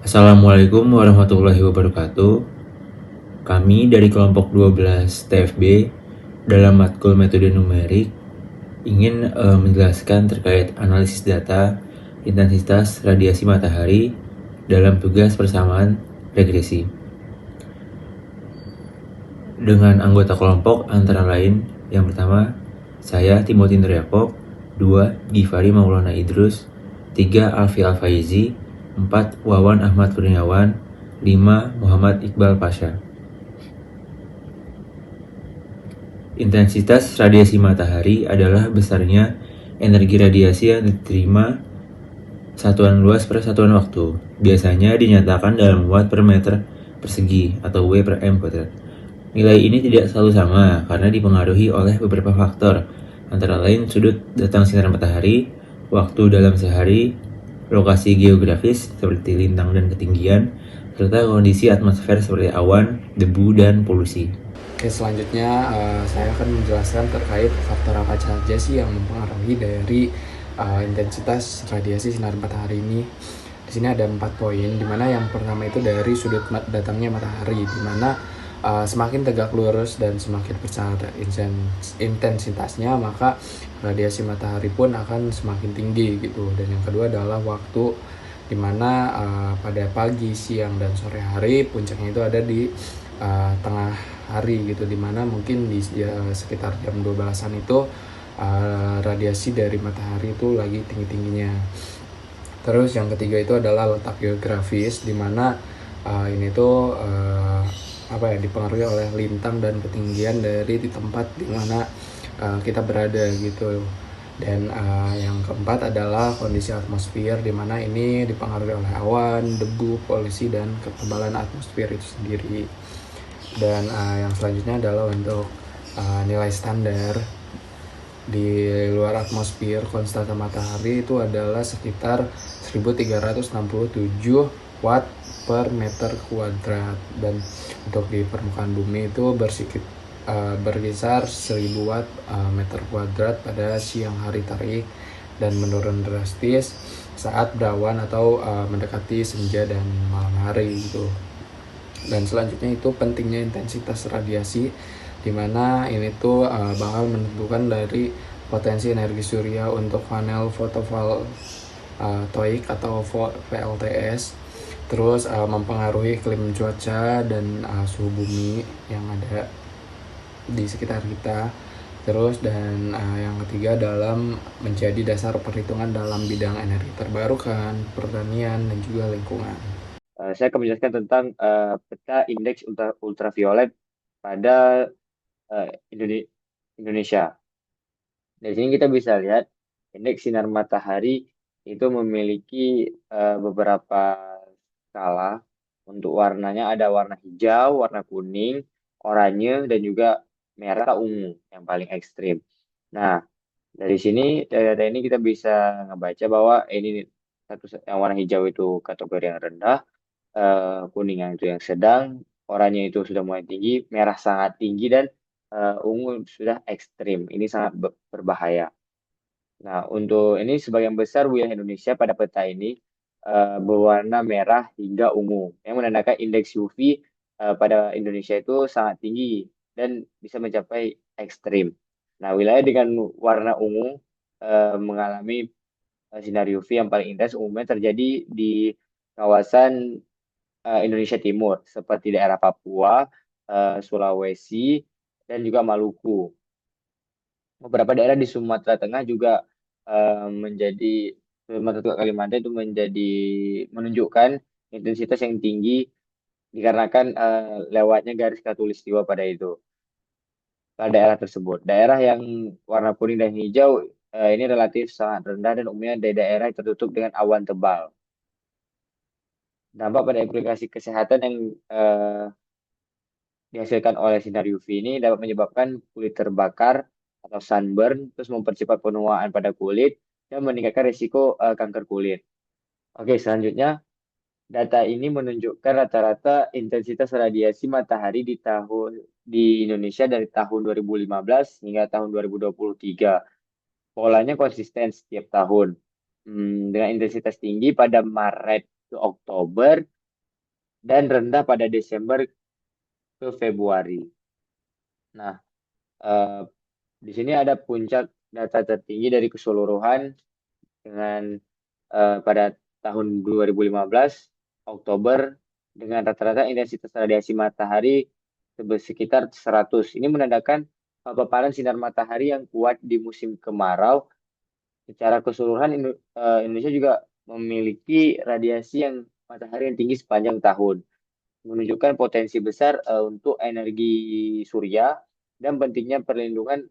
Assalamualaikum warahmatullahi wabarakatuh. Kami dari kelompok 12 TFB dalam matkul metode numerik ingin menjelaskan terkait analisis data intensitas radiasi matahari dalam tugas persamaan regresi. Dengan anggota kelompok antara lain, yang pertama, saya Timothy Nur Yakob, 2. Givari Maulana Idrus, 3. Alfi Alfaizi, 4. Wawan Ahmad Kurniawan, 5. Muhammad Iqbal Pasha. Intensitas radiasi matahari adalah besarnya energi radiasi yang diterima satuan luas per satuan waktu. Biasanya dinyatakan dalam watt per meter persegi atau W per M kuadrat. Nilai ini tidak selalu sama karena dipengaruhi oleh beberapa faktor, antara lain sudut datang sinar matahari, waktu dalam sehari, lokasi geografis seperti lintang dan ketinggian, serta kondisi atmosfer seperti awan, debu, dan polusi. Oke, selanjutnya saya akan menjelaskan terkait faktor apa saja sih yang mempengaruhi dari intensitas radiasi sinar matahari ini. Di sini ada 4 poin, dimana yang pertama itu dari sudut datangnya matahari, dimana semakin tegak lurus dan semakin besar intensitasnya, maka radiasi matahari pun akan semakin tinggi gitu. Dan yang kedua adalah waktu, dimana pada pagi, siang, dan sore hari puncaknya itu ada di tengah hari gitu, dimana mungkin di sekitar jam 12-an itu radiasi dari matahari itu lagi tinggi-tingginya. Terus yang ketiga itu adalah letak geografis, dimana ini tuh dipengaruhi oleh lintang dan ketinggian dari di tempat dimana kita berada gitu. Dan yang keempat adalah kondisi atmosfer, dimana ini dipengaruhi oleh awan, debu, polusi, dan ketebalan atmosfer itu sendiri. Dan yang selanjutnya adalah untuk nilai standar di luar atmosfer konstanta matahari itu adalah sekitar 1367 watt per meter kuadrat, dan untuk di permukaan bumi itu berkisar 1000 watt meter kuadrat pada siang hari terik dan menurun drastis saat berawan atau mendekati senja dan malam hari gitu. Dan selanjutnya itu pentingnya intensitas radiasi, di mana ini tuh bakal menentukan dari potensi energi surya untuk panel fotovoltaik atau PLTS, terus mempengaruhi iklim cuaca dan suhu bumi yang ada di sekitar kita. Terus dan yang ketiga dalam menjadi dasar perhitungan dalam bidang energi terbarukan, pertanian, dan juga lingkungan. Saya akan menjelaskan tentang peta indeks ultraviolet pada Indonesia. Dari sini kita bisa lihat indeks sinar matahari itu memiliki beberapa skala. Untuk warnanya ada warna hijau, warna kuning, oranye, dan juga merah ungu yang paling ekstrim. Nah, dari sini dari data ini kita bisa ngebaca bahwa ini yang warna hijau itu kategori yang rendah, kuning yang itu yang sedang, oranye itu sudah mulai tinggi, merah sangat tinggi, dan ungu sudah ekstrim. Ini sangat berbahaya. Nah, untuk ini sebagian besar wilayah Indonesia pada peta ini berwarna merah hingga ungu, yang menandakan indeks UV pada Indonesia itu sangat tinggi dan bisa mencapai ekstrim. Nah, wilayah dengan warna ungu mengalami sinar UV yang paling intens umumnya terjadi di kawasan Indonesia Timur, seperti daerah Papua, Sulawesi, dan juga Maluku. Beberapa daerah di Sumatera Tengah juga Sumatera Tengah Kalimantan itu menunjukkan intensitas yang tinggi dikarenakan lewatnya garis khatulistiwa pada daerah tersebut. Daerah yang warna kuning dan hijau ini relatif sangat rendah dan umumnya dari daerah yang tertutup dengan awan tebal. Dampak pada aplikasi kesehatan yang dihasilkan oleh sinar UV ini dapat menyebabkan kulit terbakar atau sunburn, terus mempercepat penuaan pada kulit dan meningkatkan risiko kanker kulit. Oke, selanjutnya data ini menunjukkan rata-rata intensitas radiasi matahari di Indonesia dari tahun 2015 hingga tahun 2023. Polanya konsisten setiap tahun. Dengan intensitas tinggi pada Maret ke Oktober dan rendah pada Desember ke Februari. Nah, eh, di sini ada puncak data tertinggi dari keseluruhan dengan pada tahun 2015 Oktober dengan rata-rata intensitas radiasi matahari sekitar 100. Ini menandakan paparan sinar matahari yang kuat di musim kemarau. Secara keseluruhan Indonesia juga memiliki radiasi yang matahari yang tinggi sepanjang tahun, menunjukkan potensi besar untuk energi surya dan pentingnya perlindungan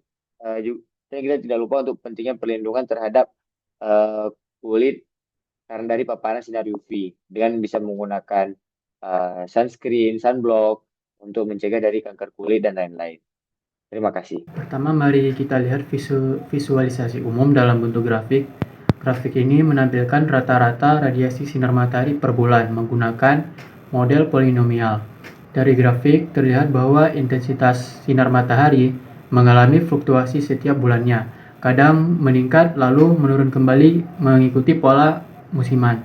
dan kita tidak lupa untuk pentingnya perlindungan terhadap kulit karena dari paparan sinar UV dengan bisa menggunakan sunscreen, sunblock untuk mencegah dari kanker kulit dan lain-lain. Terima kasih. Pertama, mari kita lihat visualisasi umum dalam bentuk grafik. Grafik ini menampilkan rata-rata radiasi sinar matahari per bulan menggunakan model polinomial. Dari grafik terlihat bahwa intensitas sinar matahari mengalami fluktuasi setiap bulannya, kadang meningkat lalu menurun kembali mengikuti pola musiman.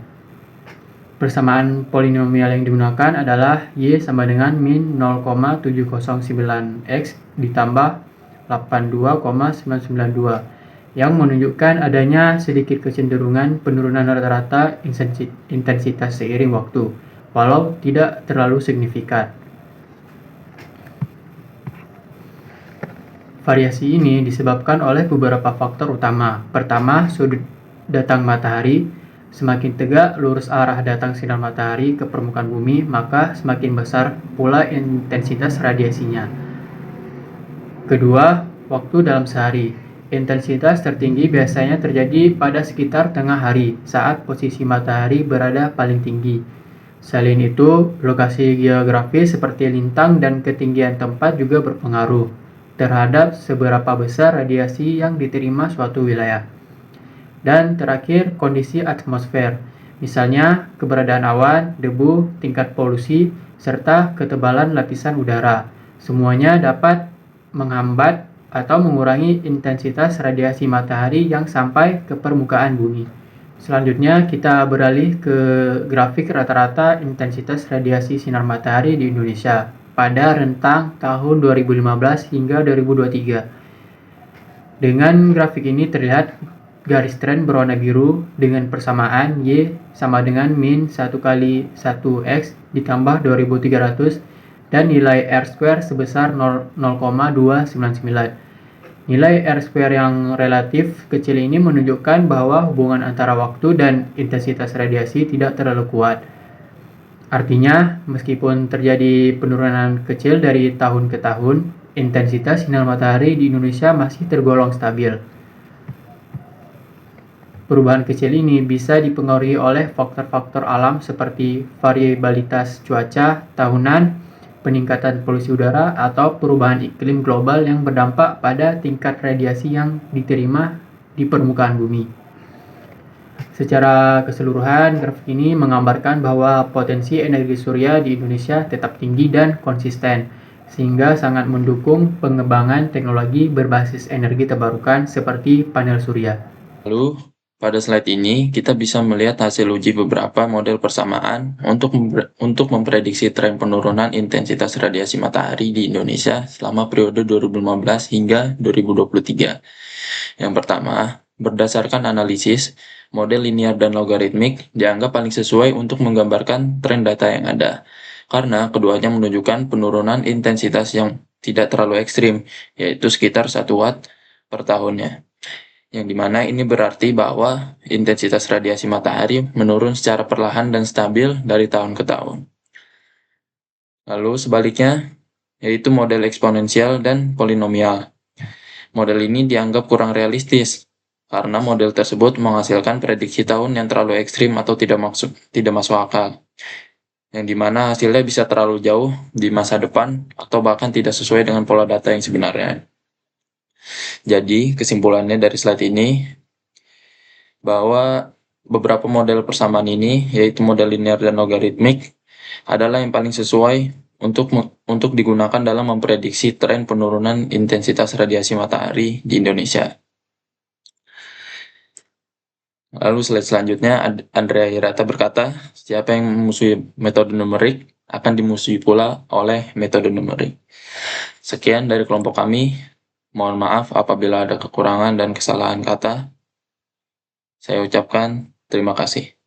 Persamaan polinomial yang digunakan adalah Y sama dengan min 0,709x ditambah 82,992 yang menunjukkan adanya sedikit kecenderungan penurunan rata-rata intensitas seiring waktu, walau tidak terlalu signifikan. Variasi ini disebabkan oleh beberapa faktor utama. Pertama, sudut datang matahari. Semakin tegak lurus arah datang sinar matahari ke permukaan bumi, maka semakin besar pula intensitas radiasinya. Kedua, waktu dalam sehari. Intensitas tertinggi biasanya terjadi pada sekitar tengah hari, saat posisi matahari berada paling tinggi. Selain itu, lokasi geografis seperti lintang dan ketinggian tempat juga berpengaruh terhadap seberapa besar radiasi yang diterima suatu wilayah. Dan terakhir, kondisi atmosfer, misalnya keberadaan awan, debu, tingkat polusi, serta ketebalan lapisan udara. Semuanya dapat menghambat atau mengurangi intensitas radiasi matahari yang sampai ke permukaan bumi. Selanjutnya kita beralih ke grafik rata-rata intensitas radiasi sinar matahari di Indonesia pada rentang tahun 2015 hingga 2023. Dengan grafik ini terlihat garis tren berwarna biru dengan persamaan Y sama dengan min 1 kali 1x ditambah 2300 dan nilai R² sebesar 0,299. Nilai R² yang relatif kecil ini menunjukkan bahwa hubungan antara waktu dan intensitas radiasi tidak terlalu kuat. Artinya, meskipun terjadi penurunan kecil dari tahun ke tahun, intensitas sinar matahari di Indonesia masih tergolong stabil. Perubahan kecil ini bisa dipengaruhi oleh faktor-faktor alam seperti variabilitas cuaca tahunan, peningkatan polusi udara, atau perubahan iklim global yang berdampak pada tingkat radiasi yang diterima di permukaan bumi. Secara keseluruhan, grafik ini menggambarkan bahwa potensi energi surya di Indonesia tetap tinggi dan konsisten, sehingga sangat mendukung pengembangan teknologi berbasis energi terbarukan seperti panel surya. Lalu, pada slide ini, kita bisa melihat hasil uji beberapa model persamaan untuk memprediksi tren penurunan intensitas radiasi matahari di Indonesia selama periode 2015 hingga 2023. Yang pertama, berdasarkan analisis, model linear dan logaritmik dianggap paling sesuai untuk menggambarkan tren data yang ada, karena keduanya menunjukkan penurunan intensitas yang tidak terlalu ekstrim, yaitu sekitar 1 watt per tahunnya. Yang dimana ini berarti bahwa intensitas radiasi matahari menurun secara perlahan dan stabil dari tahun ke tahun. Lalu sebaliknya, yaitu model eksponensial dan polinomial. Model ini dianggap kurang realistis, karena model tersebut menghasilkan prediksi tahun yang terlalu ekstrim atau tidak masuk akal. Yang dimana hasilnya bisa terlalu jauh di masa depan atau bahkan tidak sesuai dengan pola data yang sebenarnya. Jadi, kesimpulannya dari slide ini, bahwa beberapa model persamaan ini, yaitu model linear dan logaritmik, adalah yang paling sesuai untuk digunakan dalam memprediksi tren penurunan intensitas radiasi matahari di Indonesia. Lalu slide selanjutnya, Andrea Hirata berkata, siapa yang memusuhi metode numerik akan dimusuhi pula oleh metode numerik. Sekian dari kelompok kami. Mohon maaf apabila ada kekurangan dan kesalahan kata. Saya ucapkan terima kasih.